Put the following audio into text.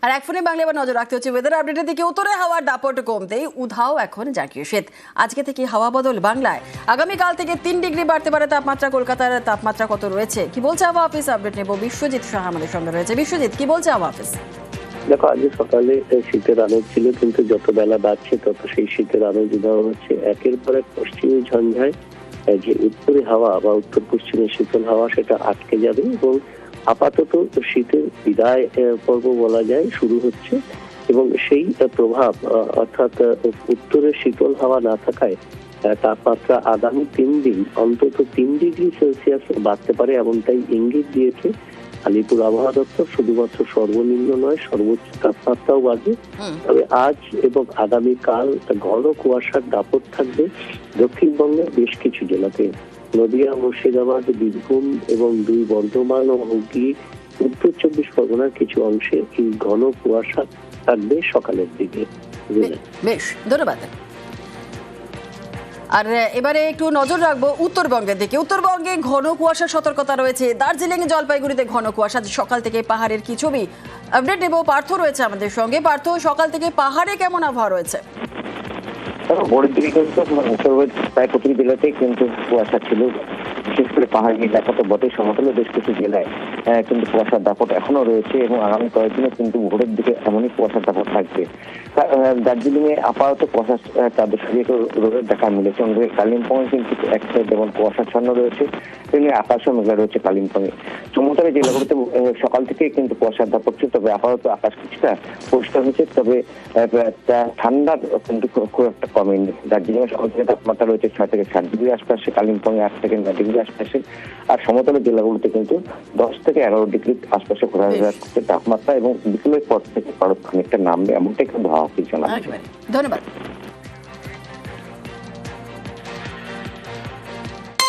আর এক ফোনে বাংলা এবার নজর রাখতে হচ্ছে ওয়েদার আপডেটের দিকে। উত্তরে হাওয়ার দাপট কমতেই উধাও এখন জাঁকিয়ে শীত। আজকে থেকে হাওয়া বদল বাংলায়। আগামীকাল থেকে 3 ডিগ্রি বাড়তে পারে তাপমাত্রা। কলকাতার তাপমাত্রা কত রয়েছে, কি বলছে আবহাওয়া অফিস, আপডেট নেব। বিশ্বজিৎ সাহা আমাদের সঙ্গে রয়েছে। বিশ্বজিৎ, কি বলছে আবহাওয়া অফিস? দেখো, আজ সকালে শীতের আমেজ ছিল, কিন্তু যত বেলা বাড়ছে তত সেই শীতের আমেজ উধাও হচ্ছে। একের পর এক পশ্চিমী ঝঞ্ঝায় যে উত্তরে হাওয়া বা উত্তর পশ্চিমে শীতল হাওয়া সেটা আটকে যাবে এবং আপাতত শীতের বিদায় পর্ব বলা যায় শুরু হচ্ছে। এবং সেই প্রভাব অর্থাৎ উত্তরে শীতল হাওয়া না থাকায় তাপমাত্রা আগামী 3 দিন অন্তত 3 ডিগ্রি সেলসিয়াস বাড়তে পারে, এমনটাই ইঙ্গিত দিয়েছে আলিপুর আবহাওয়া দপ্তর। শুধুমাত্র সর্বনিম্ন নয়, সর্বোচ্চ তাপমাত্রাও বাড়বে। তবে আজ এবং আগামীকাল ঘন কুয়াশার দাপট থাকবে দক্ষিণবঙ্গের বেশ কিছু জেলাতে। নদিয়া, মুর্শিদাবাদ, বীরভূম এবং 2 বর্ধমান ও হুগলি, উত্তর 24 পরগনার কিছু অংশে এই ঘন কুয়াশা থাকবে সকালের দিকে। বেশ, ধন্যবাদ। আর এবারে একটু নজর রাখবো উত্তরবঙ্গের দিকে। উত্তরবঙ্গে ঘন কুয়াশার সতর্কতা রয়েছে। দার্জিলিং, জলপাইগুড়িতে ঘন কুয়াশা। সকাল থেকে পাহাড়ের কি ছবি, আপডেট নেব। পার্থ রয়েছে আমাদের সঙ্গে। পার্থ, সকাল থেকে পাহাড়ে কেমন আবহাওয়া রয়েছে? ভোরের দিকে কিন্তু প্রায় প্রতিটি জেলাতেই কিন্তু কুয়াশা ছিল, বিশেষ করে পাহাড়ি এলাকা তো বটে, সমতলে বেশ কিছু জেলায় কিন্তু কুয়াশার দাপট এখনো রয়েছে এবং আগামী কয়েকদিনে কিন্তু ভোরের দিকে এমনই কুয়াশার দাপট থাকবে। দার্জিলিং এ আপাতত কুয়াশার চাদর সরিয়ে রোদের দেখা মিলেছে। অন্যদিকে কালিম্পং এ কিন্তু একটা যেমন কুয়াশাচ্ছন্ন রয়েছে, তেমনি আকাশও মেঘলা রয়েছে কালিম্পং এ। সমতলের জেলাগুলোতে সকাল থেকে কিন্তু কুয়াশার দাপট ছিল, তবে আপাতত আকাশ কিছুটা পরিষ্কার হয়েছে। তবে ঠান্ডার কিন্তু খুব একটা কমেনি। দার্জিলিং এর সকাল থেকে তাপমাত্রা রয়েছে 6 থেকে 7 ডিগ্রি আশপাশে, কালিম্পং এ 8 থেকে 9 ডিগ্রি আশপাশে। আর সমতলের জেলাগুলোতে কিন্তু 10 থেকে 11 ডিগ্রি আশপাশে ঘোরাফেরা করছে তাপমাত্রা, এবং বিকেলের পর থেকে পারদ খানিকটা নামবে, এমনটাই কিন্তু হাওয়া অফিস জানাচ্ছে। ধন্যবাদ।